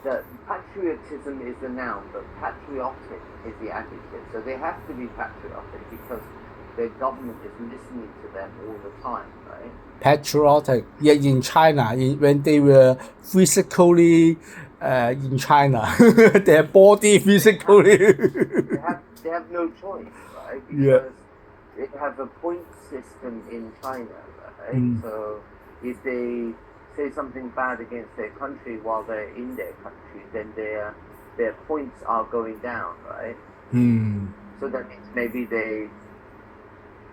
that patriotism is the noun, but patriotic is the adjective. So they have to be patriotic because their government is listening to them all the time, right? Patriotic. Yeah, in China, when they were physically in China, their body physically. They have no choice, right? Yeah. Because they have a point system in China, right? Mm. So if they say something bad against their country while they're in their country, then their points are going down, right? Mm. So that means maybe they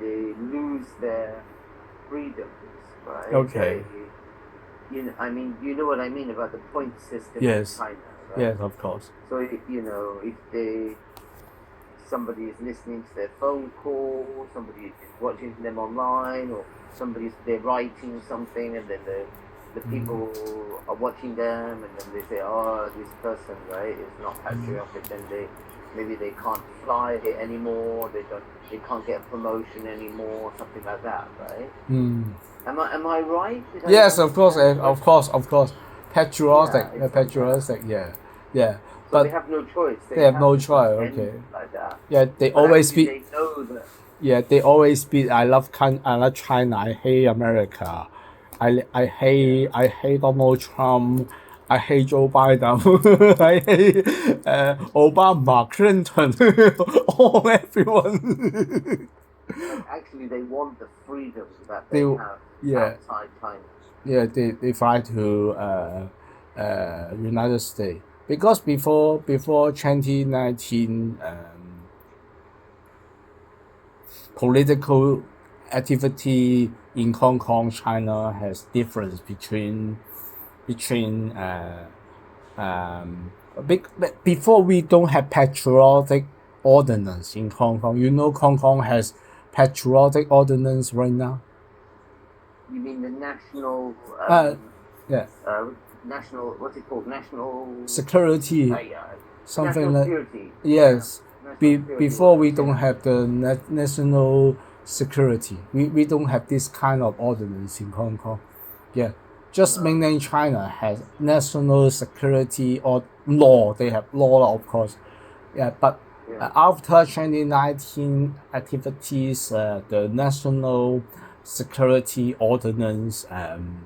lose their freedoms, right? Okay. I mean, you know what I mean about the point system in Yes. China, right? Yes, of course. So if somebody is listening to their phone call, somebody is watching them online, or they're writing something, and then the people are watching them, and then they say, "Oh, this person, right, is not patriotic." Then maybe they can't fly anymore. They can't get a promotion anymore, something like that, right? Mm. Am I right? Did I Yes, of course, understand correctly? of course. Patriotic, Yeah, it's like that. patriotic, yeah, yeah. So they But have no choice. they They have have no to choice. pretend Okay. like that. Yeah, they But always actually, speak. they know that. Yeah, they always speak. I love China. I hate America. Yeah. I hate Donald Trump. I hate Joe Biden. I hate Obama, Clinton, all everyone. But actually, they want the freedom that they they have yeah outside China. yeah they fly to United States because before 2019 political activity in Hong Kong, China has difference between big, before we don't have patriotic ordinance in Hong Kong. You know, Hong Kong has patriotic ordinance right now. You mean the national, Uh, yeah, national, what's it called? security, Yeah, something national like security. Yeah, yes. national security Before we ordinance. don't Yeah. have the national security. We don't have this kind of ordinance in Hong Kong. Yeah, just No. mainland China has national security or law. They have law, of course. Yeah, but Yeah. after 2019 activities, the national security ordinance and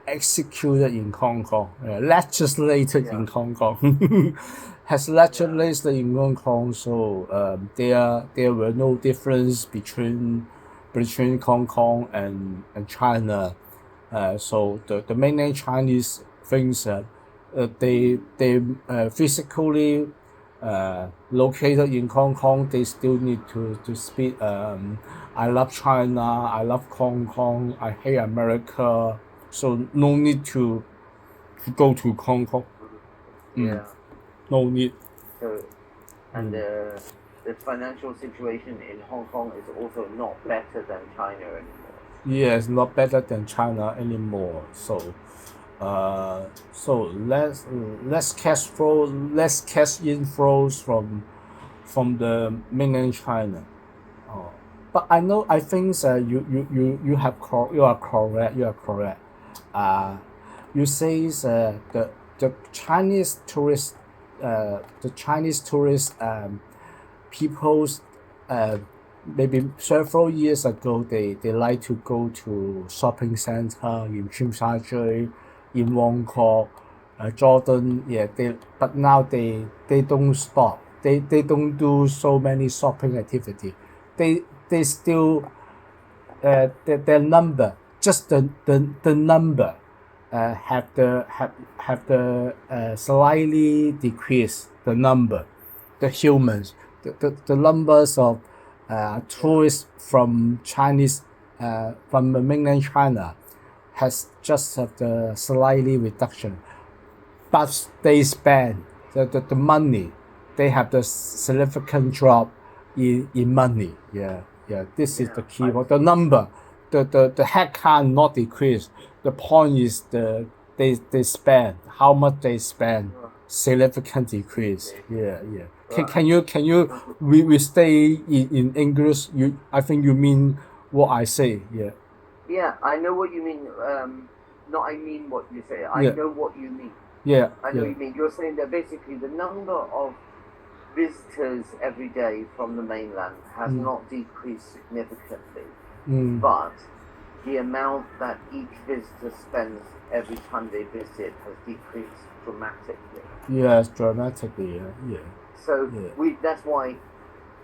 executed in Hong Kong, legislated Yeah. in Hong Kong, has Yeah. legislated in Hong Kong. So there were no difference between Hong Kong and China. So the mainland Chinese thinks they physically located in Hong Kong, they still need to speak. I love China. I love Hong Kong. I hate America. So no need to go to Hong Kong. Mm, Yeah. no need. So, and Mm. the financial situation in Hong Kong is also not better than China anymore. Yes, not better than China anymore. So less cash flow, less cash inflows from the mainland China. Oh. But I think you you are correct. You are correct. Uh, you say the Chinese tourist, the Chinese tourist people's maybe several years ago they like to go to shopping center in Tsim Sha Tsui, in Wong Kok, Jordan. Yeah, but now they don't stop. They don't do so many shopping activity. They still their number, just the number have the slightly decrease the number, the humans, the numbers of Yeah. tourists from Chinese from the mainland China has just have the slightly reduction, but they spend the money, they have the significant drop in money. Yeah, yeah. This is Yeah. the key. I But the see. number, the head count not decrease. The point is they spend how much they spend Sure. significant decrease. Okay. Yeah, yeah. Right. Can you So, we stay in English? You I think you mean what I say. Yeah. yeah, I know what you mean. No, I mean what you say. I know what you mean. Yeah. I know what you mean. You're saying that basically the number of visitors every day from the mainland has not decreased significantly, but the amount that each visitor spends every time they visit has decreased dramatically. Yes, dramatically. Yeah. So that's why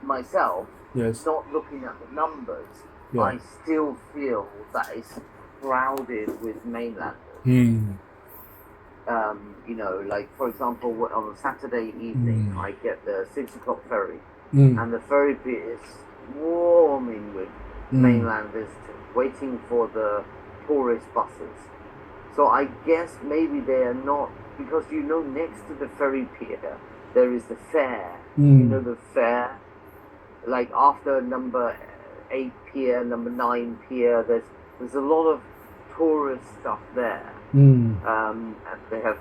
myself, Yes. not looking at the numbers, Yeah. I still feel that it's crowded with mainlanders. You know, like for example, on a Saturday evening, I get the 6 o'clock ferry, and the ferry pier is swarming with mainland visitors waiting for the tourist buses. So I guess maybe they are not, because you know, next to the ferry pier there is the fair. You know the fair, like after number 8 pier, number 9 pier, there's a lot of tourist stuff there. And they have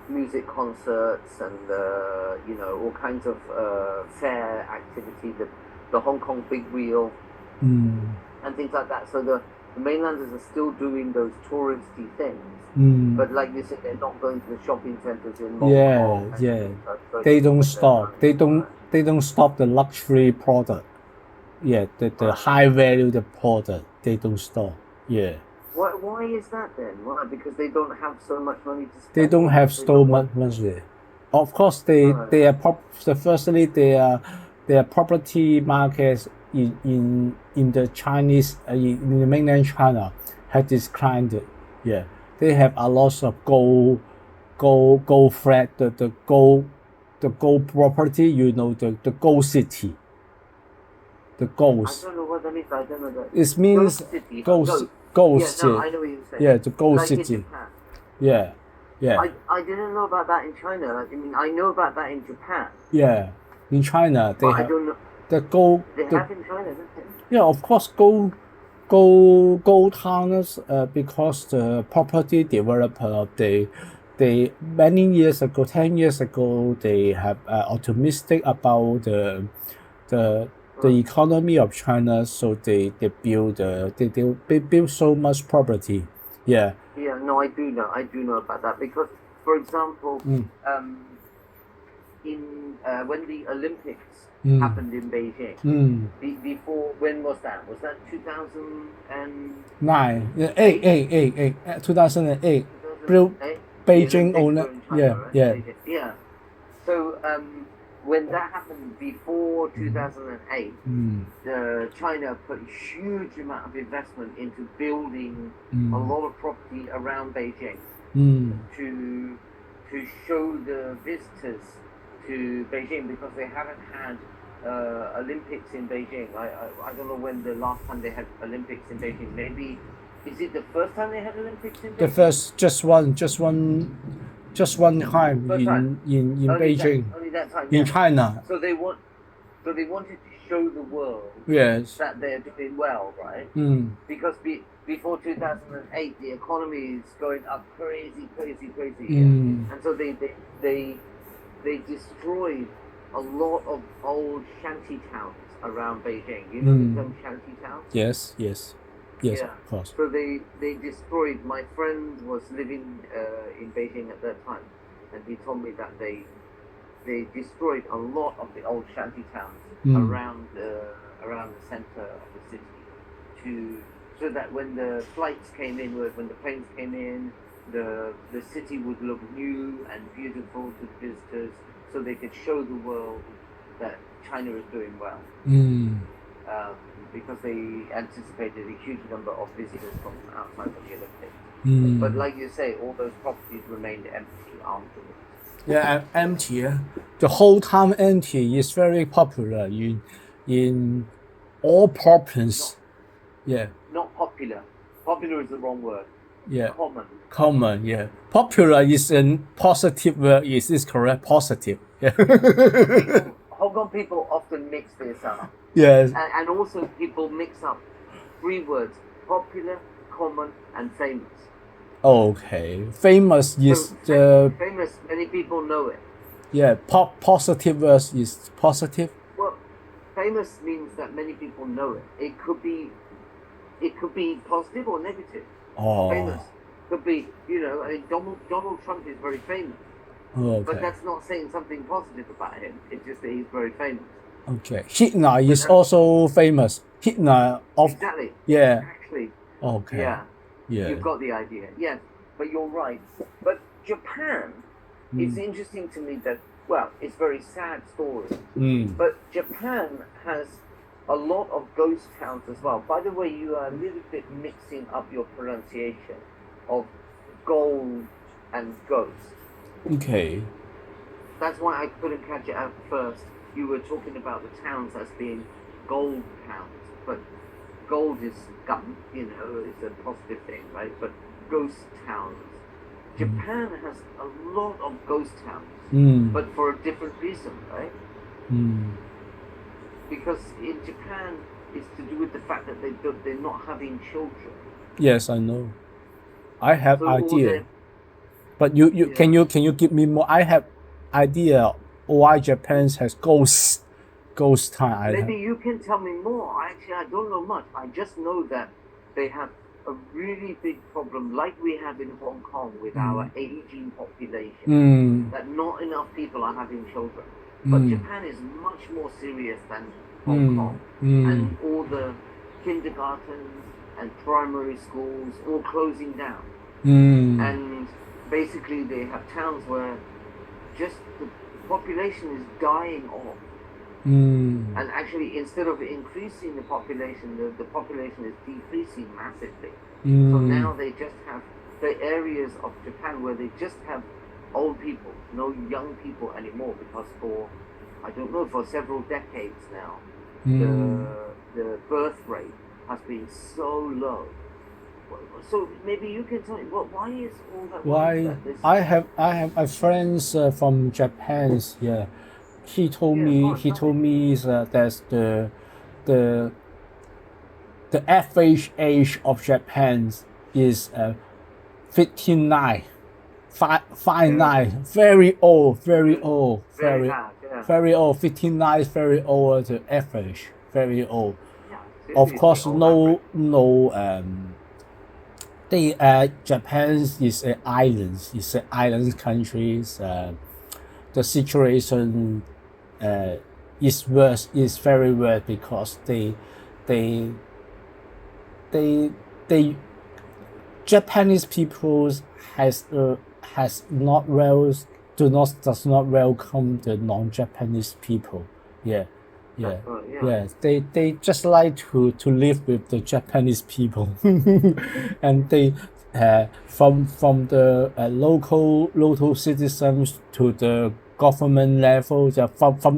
music concerts and you know, all kinds of fair activity, the Hong Kong Big Wheel and things like that. So the mainlanders are still doing those touristy things, but like you said, they're not going to the shopping centers in Hong Kong. Yeah. They don't stop. They don't stop the luxury product. Yeah, the high value the product. They don't stop. Yeah. Why is that then? Why? Because they don't have so much money to spend. They don't have so much money. Of course, they are firstly they are property markets in the Chinese in the mainland China have declined. Yeah, they have a lot of gold flat, the gold property. You know, the gold city. The ghost. I don't know what that means. I don't know that. It means ghost. Yeah, no, I know what you're saying. Yeah, the ghost like city. In Japan. Yeah. I didn't know about that in China. I mean, I know about that in Japan. Yeah, in China they have. I don't know. The gold. They have in China, don't they? Yeah, of course, gold towns. Because the property developer they many years ago, 10 years ago, they have optimistic about the economy of China, so they build so much property. Yeah. Yeah, no, I do know about that because, for example, in when the Olympics happened in Beijing, before, when was that? Was that 2009? 8. 2008. Beijing Olympics. Yeah. So when that happened before 2008, China put a huge amount of investment into building a lot of property around Beijing to show the visitors to Beijing, because they haven't had Olympics in Beijing. I don't know when the last time they had Olympics in Beijing. Maybe, is it the first time they had Olympics in Beijing? The first, just one time in Beijing. Only that time. In China. So they wanted to show the world that they're doing well, right? Because before 2008, the economy is going up crazy. And so they destroyed a lot of old shanty towns around Beijing. You know the term shanty towns? Yes, of course. So they destroyed. My friend was living in Beijing at that time, and he told me that they destroyed a lot of the old shanty towns around the center of the city, so that when the flights came in, when the planes came in, the city would look new and beautiful to the visitors, so they could show the world that China is doing well. Because they anticipated a huge number of visitors from outside of the Olympics. But like you say, all those properties remained empty afterwards. Yeah, empty. The whole town empty is very popular in all provinces. Not popular. Popular is the wrong word. Yeah. Common. Yeah. Popular is a positive word. Is this correct? Positive. Yeah. Hong Kong people often mix this up. Yes. And also people mix up 3 words: popular, common, and famous. Okay. Famous is famous. Many people know it. Yeah. Positive words is positive. Well, famous means that many people know it. It could be positive or negative. Oh. Famous. could be, you know, I mean, Donald Trump is very famous, Oh, but okay. that's not saying something positive about him. It's just that he's very famous. Okay. Hitler is that- also famous. Hitler of Exactly. yeah. Exactly. Okay. Yeah. Yeah. You've got the idea. Yes, but you're right. But Japan, it's interesting to me that, well, it's very sad story. But Japan has a lot of ghost towns as well. By the way, you are a little bit mixing up your pronunciation of gold and ghost. Okay. That's why I couldn't catch it at first. You were talking about the towns as being gold towns, but gold is gun, you know, it's a positive thing, right? But ghost towns. Japan has a lot of ghost towns, but for a different reason, right? Because in Japan, it's to do with the fact that they're not having children. Yes, I know. I have So idea. But you Yeah. can you give me more? I have idea why Japan has ghost town. Maybe you can tell me more. Actually, I don't know much. I just know that they have a really big problem, like we have in Hong Kong with our aging population, that not enough people are having children. But Japan is much more serious than Hong Kong. And all the kindergartens and primary schools all closing down. And basically they have towns where just the population is dying off. And actually, instead of increasing the population, the population is decreasing massively. So now they just have the areas of Japan where they just have old people, no young people anymore, because for, I don't know, for several decades now, the birth rate has been so low. So maybe you can tell me, why is all that? Why I have a friends from Japan. Yeah, he told me that the the average age of Japan is 59, 59, very old, very old, very bad, yeah. very old. 59 is very old. The average, very old. Yeah, Of course, no. Japan is an island. It's an island country. The situation is worse. Is very worse because they they Japanese people has not does not welcome the non-Japanese people. Yeah. Yeah, yeah. They just like to live with the Japanese people, and they from the local citizens to the government level, from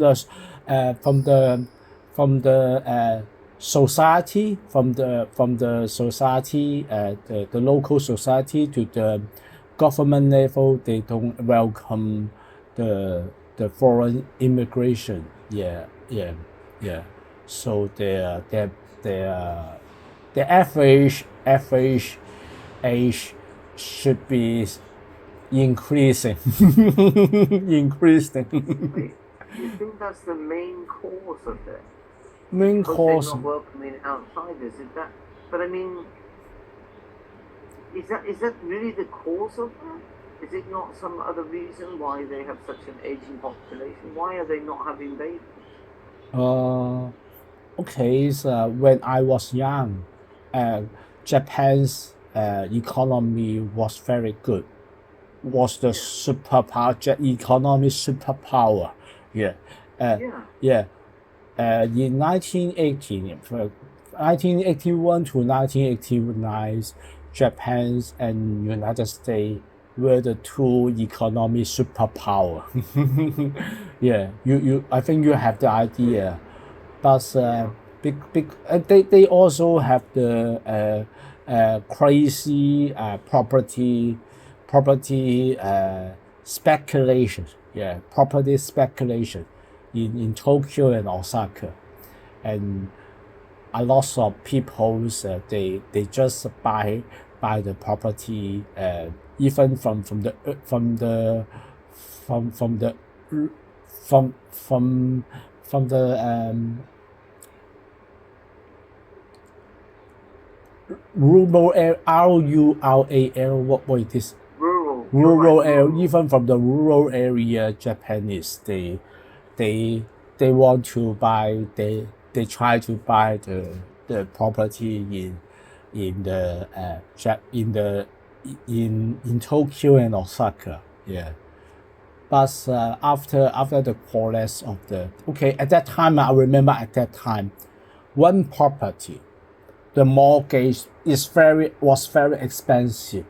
the society, from the society, the local society to the government level, they don't welcome the foreign immigration. Yeah. So the average age should be increasing. Increasing. You think that's the main cause of it? Main because cause. they're not welcoming outsiders. Is that? But I mean, is that really the cause of that? Is it not some other reason why they have such an aging population? Why are they not having babies? Okay, so when I was young, Japan's economy was very good. Was the superpower, economic superpower. Yeah. Yeah. In 1981 to 1989, Japan and United States were the two economic superpower. Yeah, I think you have the idea, but they also have the crazy property speculation. Yeah, property speculation in Tokyo and Osaka, and a lot of people they just buy the property even from the from the from the from the rural area, rural, what it is? Rural Area, even from the rural area, Japanese, they want to buy, they try to buy the property in the in Tokyo and Osaka, yeah. But after the collapse of the, okay, at that time, I remember at that time, one property, the mortgage was very expensive.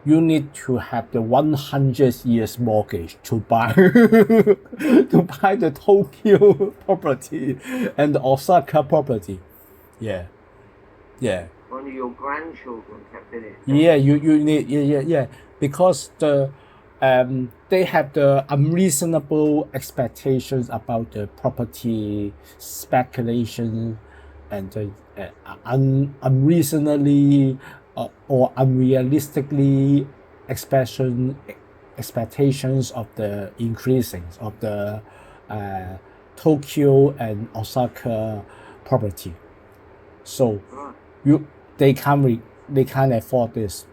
You need to have the 100 years mortgage to buy to buy the Tokyo property and the Osaka property. Yeah, yeah. One of your grandchildren kept in it. Yeah, you need, yeah, because they have the unreasonable expectations about the property speculation and the unreasonably or unrealistically expectations of the increasing of the Tokyo and Osaka property. So they can't afford this.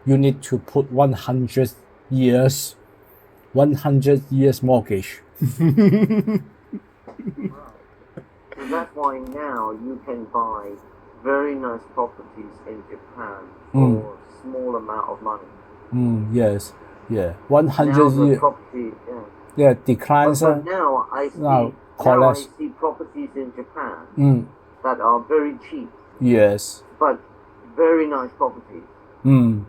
You need to put 100 years mortgage. So that's why now you can buy very nice properties in Japan for a small amount of money. Yes, yeah. 100 now the years. property, Yeah, declines. But now I see properties in Japan that are very cheap. Yes. But very nice properties. You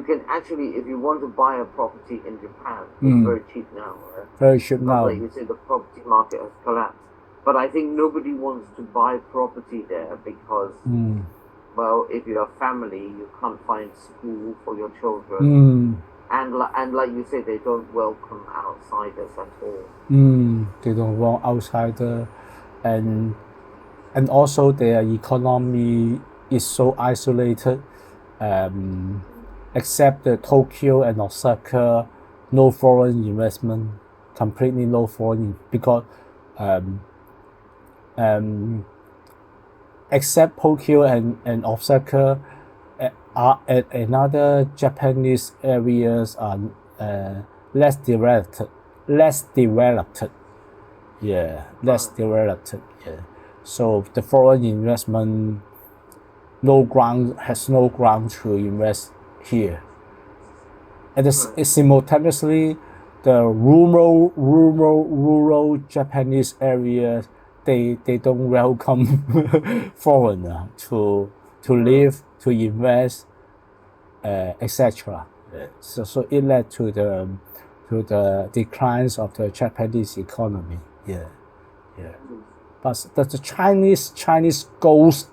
can actually, if you want to buy a property in Japan, it's very cheap now, right? Very cheap now. Like you say, the property market has collapsed. But I think nobody wants to buy property there because, well, if you're a family, you can't find school for your children. And like you say, they don't welcome outsiders at all. They don't want outsiders. And also their economy is so isolated. Except the Tokyo and Osaka, no foreign investment, completely no foreign, because except Tokyo and Osaka, another Japanese areas are less developed. Yeah, less developed. Yeah. So the foreign investment has no ground to invest here. And simultaneously, the rural Japanese areas, they don't welcome foreigner to live, to invest, etc. So it led to the declines of the Japanese economy. Yeah. But the Chinese ghost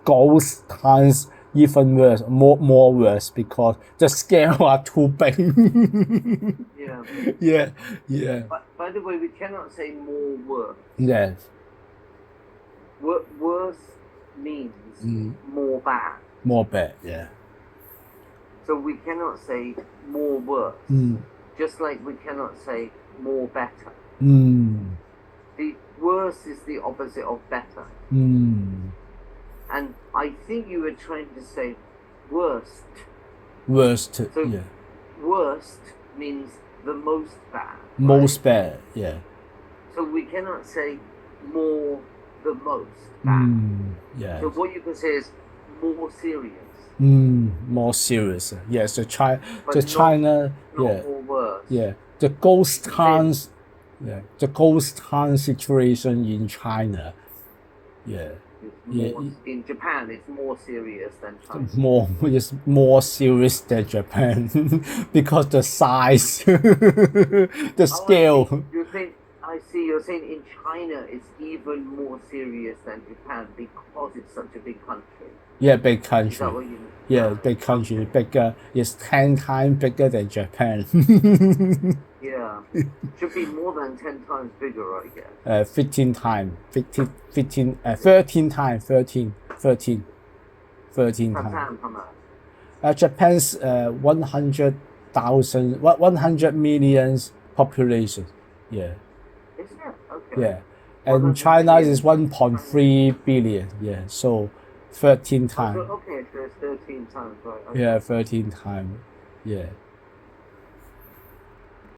towns even worse, more worse, because the scale are too big. Yeah. But by the way, we cannot say more worse. Yes. Worse means more bad. More bad, yeah. So we cannot say more worse. Just like we cannot say more better. The worse is the opposite of better. And I think you were trying to say worst. So yeah. Worst means the most bad. Most bad, yeah. So we cannot say more the most bad. Yeah. So what you can say is more serious. More serious. Yes, China, not more worse. Yeah. The ghost towns, the ghost town situation in China. Yeah. In Japan, it's more serious than China. It's more serious than Japan because the size, the scale. You're saying in China it's even more serious than Japan because it's such a big country. Yeah, big country. Is that what you mean? Yeah, big country, bigger. It's 10 times bigger than Japan. Yeah, should be more than 10 times bigger, I guess. 13 times. 13 times. Japan's 100 million population. Yeah. Is it? Okay. Yeah. And China is 1.3 billion. Yeah. So 13 times. Okay, so it's 13 times, right? Okay. Yeah, 13 times. Yeah.